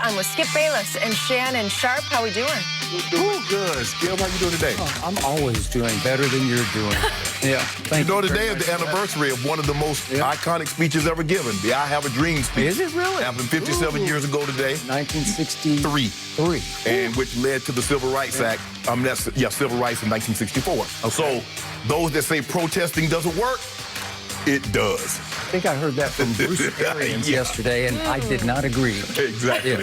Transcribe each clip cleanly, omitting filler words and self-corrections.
I'm with Skip Bayless and Shannon Sharp. How we doing? Doing good. Skip, how you doing today? Oh, I'm always doing better than you're doing. Yeah, thank you. You know, today is the anniversary of one of the most iconic speeches ever given, the I Have a Dream speech. Is it really? Happened 57 years ago today. 1963. And which led to the Civil Rights Act. Civil rights in 1964. Okay. So those that say protesting doesn't work, it does. I think I heard that from Bruce Arians yesterday, and I did not agree. Exactly.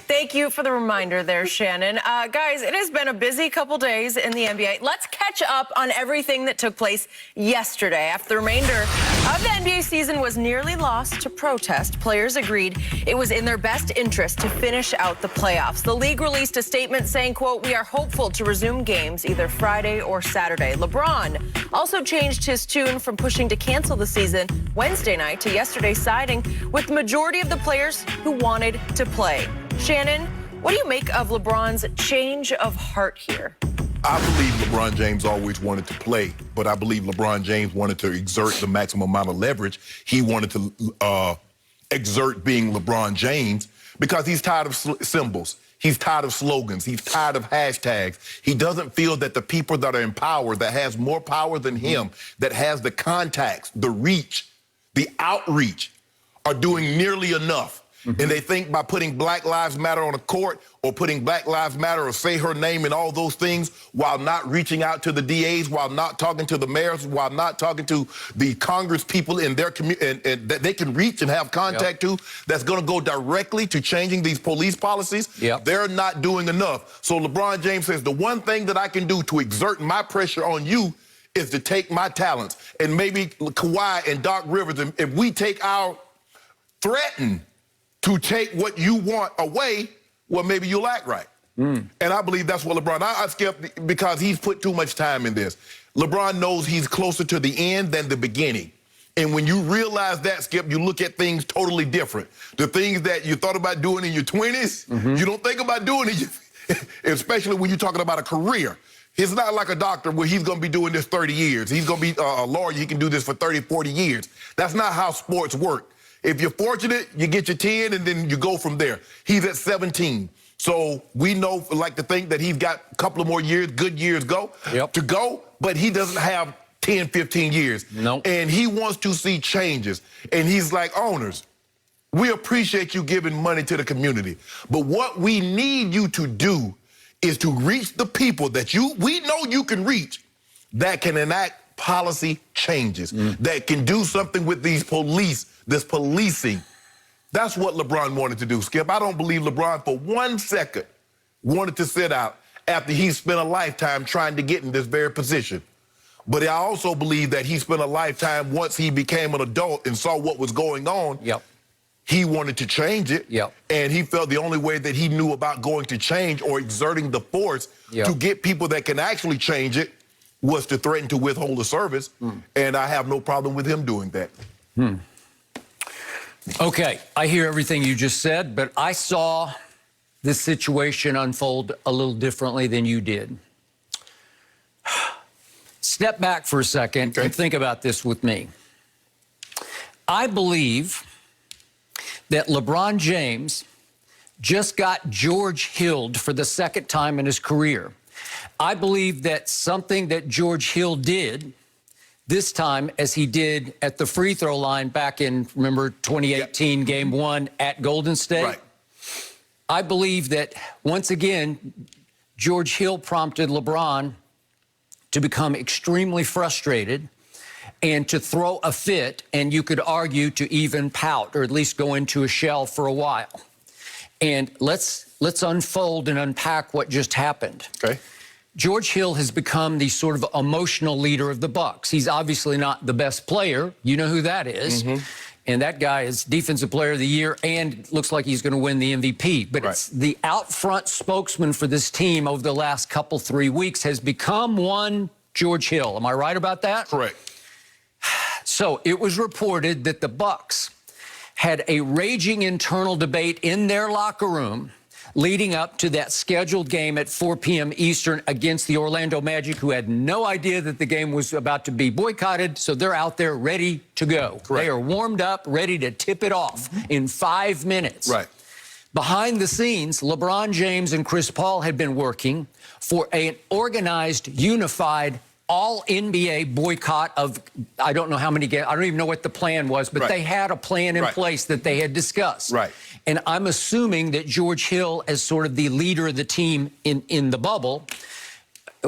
Thank you for the reminder there, Shannon. Guys, it has been a busy couple days in the NBA. Let's catch up on everything that took place yesterday. After the remainder of the NBA season was nearly lost to protest, players agreed it was in their best interest to finish out the playoffs. The league released a statement saying, quote, "We are hopeful to resume games either Friday or Saturday." LeBron also changed his tune from pushing to cancel the season Wednesday night to yesterday siding with the majority of the players who wanted to play. Shannon, what do you make of LeBron's change of heart here? I believe LeBron James always wanted to play, but I believe LeBron James wanted to exert the maximum amount of leverage. He wanted to exert being LeBron James because he's tired of symbols. He's tired of slogans. He's tired of hashtags. He doesn't feel that the people that are in power, that has more power than him, that has the contacts, the reach, the outreach, are doing nearly enough. And they think by putting Black Lives Matter on a court or putting Black Lives Matter or say her name and all those things while not reaching out to the DAs, while not talking to the mayors, while not talking to the Congress people in their community and that they can reach and have contact to, that's going to go directly to changing these police policies. They're not doing enough. So LeBron James says the one thing that I can do to exert my pressure on you is to take my talents. And maybe Kawhi and Doc Rivers, and if we take our threaten to take what you want away, well, maybe you'll act right. And I believe that's what LeBron, I skip because he's put too much time in this. LeBron knows he's closer to the end than the beginning. And when you realize that, Skip, you look at things totally different. The things that you thought about doing in your 20s, you don't think about doing it, especially when you're talking about a career. It's not like a doctor where he's going to be doing this 30 years. He's going to be a lawyer. He can do this for 30, 40 years. That's not how sports work. If you're fortunate, you get your 10 and then you go from there. He's at 17. So we know, like, to think that he's got a couple of more years, good years to go, but he doesn't have 10, 15 years. And he wants to see changes. And he's like, owners, we appreciate you giving money to the community, but what we need you to do is to reach the people that we know you can reach that can enact policy changes, that can do something with these this policing. That's what LeBron wanted to do, Skip. I don't believe LeBron for 1 second wanted to sit out after he spent a lifetime trying to get in this very position. But I also believe that he spent a lifetime once he became an adult and saw what was going on. He wanted to change it, and he felt the only way that he knew about going to change or exerting the force to get people that can actually change it was to threaten to withhold a service, and I have no problem with him doing that. Okay, I hear everything you just said, but I saw this situation unfold a little differently than you did. Step back for a second and think about this with me. I believe that LeBron James just got George Hilled for the second time in his career. I believe that something that George Hill did this time, as he did at the free throw line back in, remember, 2018, Game 1 at Golden State? I believe that, once again, George Hill prompted LeBron to become extremely frustrated and to throw a fit, and you could argue to even pout, or at least go into a shell for a while. And let's unfold and unpack what just happened. George Hill has become the sort of emotional leader of the Bucks. He's obviously not the best player. You know who that is. And that guy is Defensive Player of the Year and looks like he's going to win the MVP. But it's the out-front spokesman for this team over the last couple, 3 weeks has become one George Hill. Am I right about that? Correct. So it was reported that the Bucks had a raging internal debate in their locker room leading up to that scheduled game at 4 p.m. Eastern against the Orlando Magic, who had no idea that the game was about to be boycotted, so they're out there ready to go. They are warmed up, ready to tip it off in 5 minutes. Behind the scenes, LeBron James and Chris Paul had been working for an organized, unified, all-NBA boycott of, I don't know how many games, I don't even know what the plan was, but they had a plan in place that they had discussed. Right. And I'm assuming that George Hill, as sort of the leader of the team in the bubble,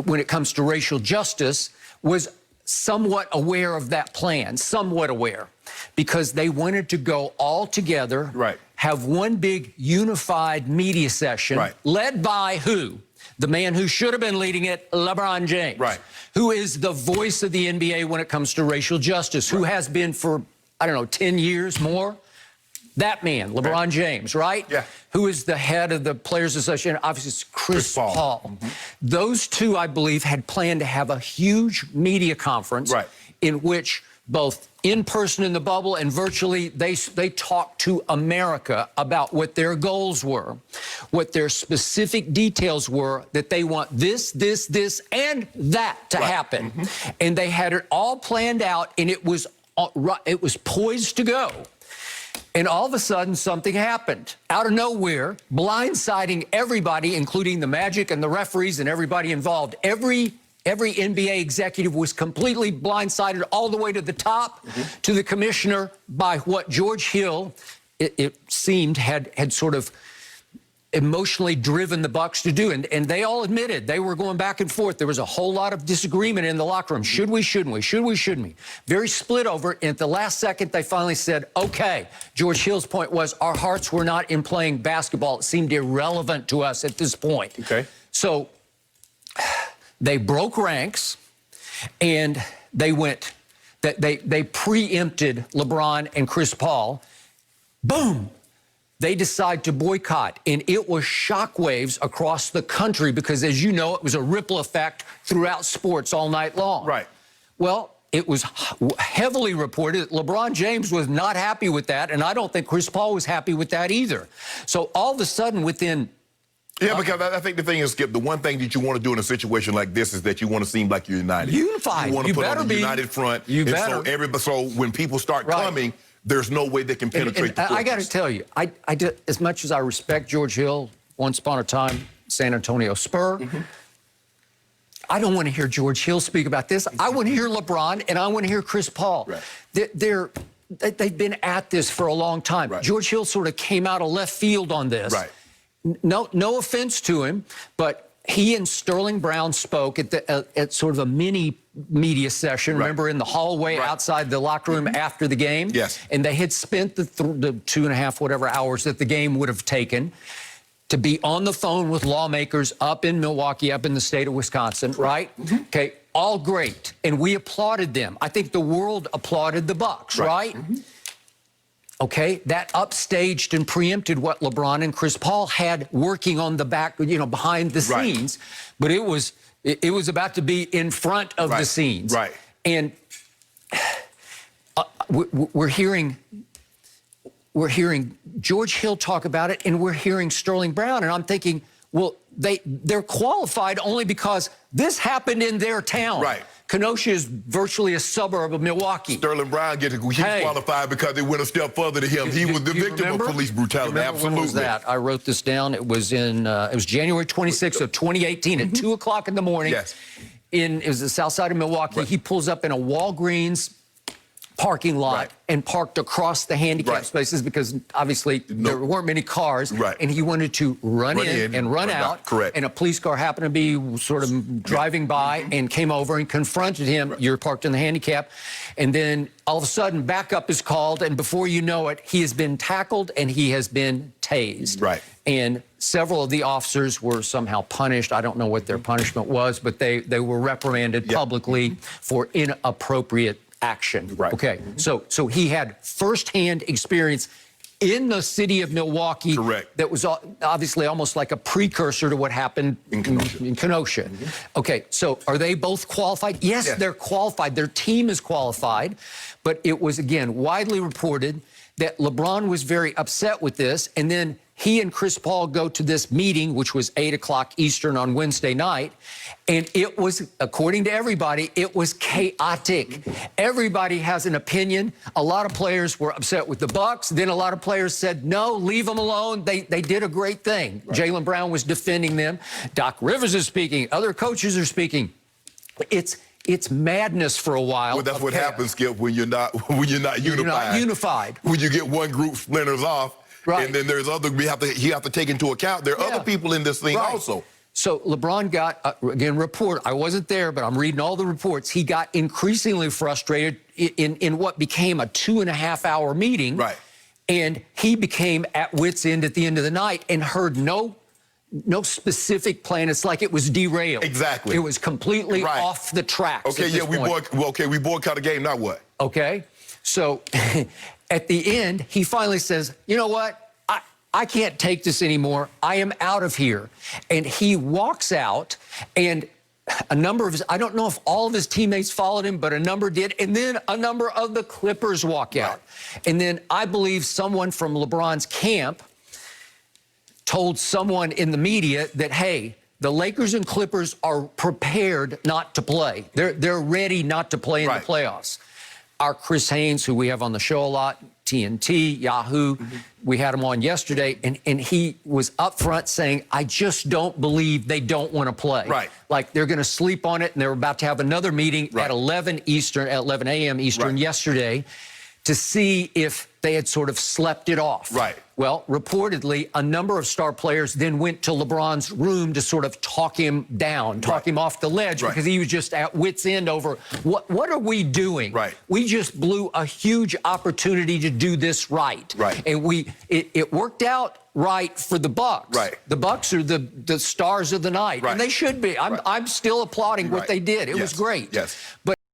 when it comes to racial justice, was somewhat aware of that plan, somewhat aware, because they wanted to go all together, have one big unified media session, led by who? The man who should have been leading it, LeBron James, who is the voice of the NBA when it comes to racial justice, who has been for, I don't know, 10 years more. That man, LeBron James, right? Yeah. Who is the head of the Players Association? Obviously, it's Chris Paul. Those two, I believe, had planned to have a huge media conference in which both in person in the bubble and virtually they talked to America about what their goals were, what their specific details were, that they want this, and that to happen. And they had it all planned out, and it was poised to go. And all of a sudden, something happened out of nowhere, blindsiding everybody, including the Magic and the referees and everybody involved. Every NBA executive was completely blindsided all the way to the top, to the commissioner, by what George Hill, it seemed, had sort of emotionally driven the Bucks to do. And they all admitted they were going back and forth. There was a whole lot of disagreement in the locker room. Should we, shouldn't we? Should we, shouldn't we? Very split over it. And at the last second, they finally said, okay. George Hill's point was, our hearts were not in playing basketball. It seemed irrelevant to us at this point. So they broke ranks, and they preempted LeBron and Chris Paul. Boom! They decide to boycott, and it was shockwaves across the country because, as you know, it was a ripple effect throughout sports all night long. Well, it was heavily reported that LeBron James was not happy with that, and I don't think Chris Paul was happy with that either. So all of a sudden, within... Yeah, because I think the thing is, Skip, the one thing that you want to do in a situation like this is that you want to seem like you're united. Unified. You want to put on a united front. You better. So when people start coming, there's no way they can penetrate the fortress. I got to tell you, I did, as much as I respect George Hill, once upon a time, San Antonio Spur, I don't want to hear George Hill speak about this. I want to hear LeBron, and I want to hear Chris Paul. They've been at this for a long time. George Hill sort of came out of left field on this. No offense to him, but he and Sterling Brown spoke at sort of a mini media session, remember, in the hallway outside the locker room after the game? And they had spent the 2.5, whatever hours that the game would have taken to be on the phone with lawmakers up in Milwaukee, up in the state of Wisconsin, Okay, all great. And we applauded them. I think the world applauded the Bucks, Okay, that upstaged and preempted what LeBron and Chris Paul had working on the back, behind the scenes. But it was about to be in front of the scenes. And we're hearing George Hill talk about it, and we're hearing Sterling Brown, and I'm thinking, well, they're qualified only because this happened in their town. Kenosha is virtually a suburb of Milwaukee. Sterling Brown he's qualified because they went a step further than him. He was the victim of police brutality. Absolutely. When was that? I wrote this down. It was January 26th of 2018 at 2 o'clock in the morning. It was the south side of Milwaukee. He pulls up in a Walgreens parking lot and parked across the handicap spaces because obviously there weren't many cars, and he wanted to run in and run out. And a police car happened to be sort of driving by and came over and confronted him. You're parked in the handicap. And then all of a sudden backup is called, and before you know it, he has been tackled and he has been tased. And several of the officers were somehow punished. I don't know what their punishment was, but they were reprimanded publicly for inappropriate action. Okay, so he had firsthand experience in the city of Milwaukee that was obviously almost like a precursor to what happened in Kenosha. Okay, so are they both qualified? Yes, they're qualified. Their team is qualified, but it was, again, widely reported that LeBron was very upset with this, and then he and Chris Paul go to this meeting, which was 8 o'clock Eastern on Wednesday night, and it was, according to everybody, it was chaotic. Everybody has an opinion. A lot of players were upset with the Bucks. Then a lot of players said, no, leave them alone. They did a great thing. Right. Jaylen Brown was defending them. Doc Rivers is speaking. Other coaches are speaking. It's madness for a while. Well, that's what happens, Skip, when you're not unified. You're not unified. When you get one group splinters off, right. And then there's other you have to take into account. There are other people in this thing also. So LeBron got, again, report. I wasn't there, but I'm reading all the reports. He got increasingly frustrated in what became a 2.5-hour meeting. Right. And he became at wit's end at the end of the night and heard no specific plan. It's like it was derailed. Exactly. It was completely off the tracks. Okay, yeah, we boycott a game. Now what? Okay. So at the end, he finally says, you know what? I can't take this anymore. I am out of here. And he walks out, and a number of his, I don't know if all of his teammates followed him, but a number did. And then a number of the Clippers walk out. And then I believe someone from LeBron's camp told someone in the media that, hey, the Lakers and Clippers are prepared not to play. They're ready not to play in the playoffs. Our Chris Haynes, who we have on the show a lot, TNT, Yahoo, we had him on yesterday, and he was up front saying, I just don't believe they don't want to play. Right. Like they're going to sleep on it, and they're about to have another meeting at 11 a.m. Eastern yesterday to see if they had sort of slept it off. Right. Well, reportedly, a number of star players then went to LeBron's room to sort of talk him down, talk him off the ledge, because he was just at wit's end over what are we doing? Right. We just blew a huge opportunity to do this right. Right. And it worked out right for the Bucks. Right. The Bucks are the stars of the night, and they should be. I'm still applauding what they did. It was great. Yes. But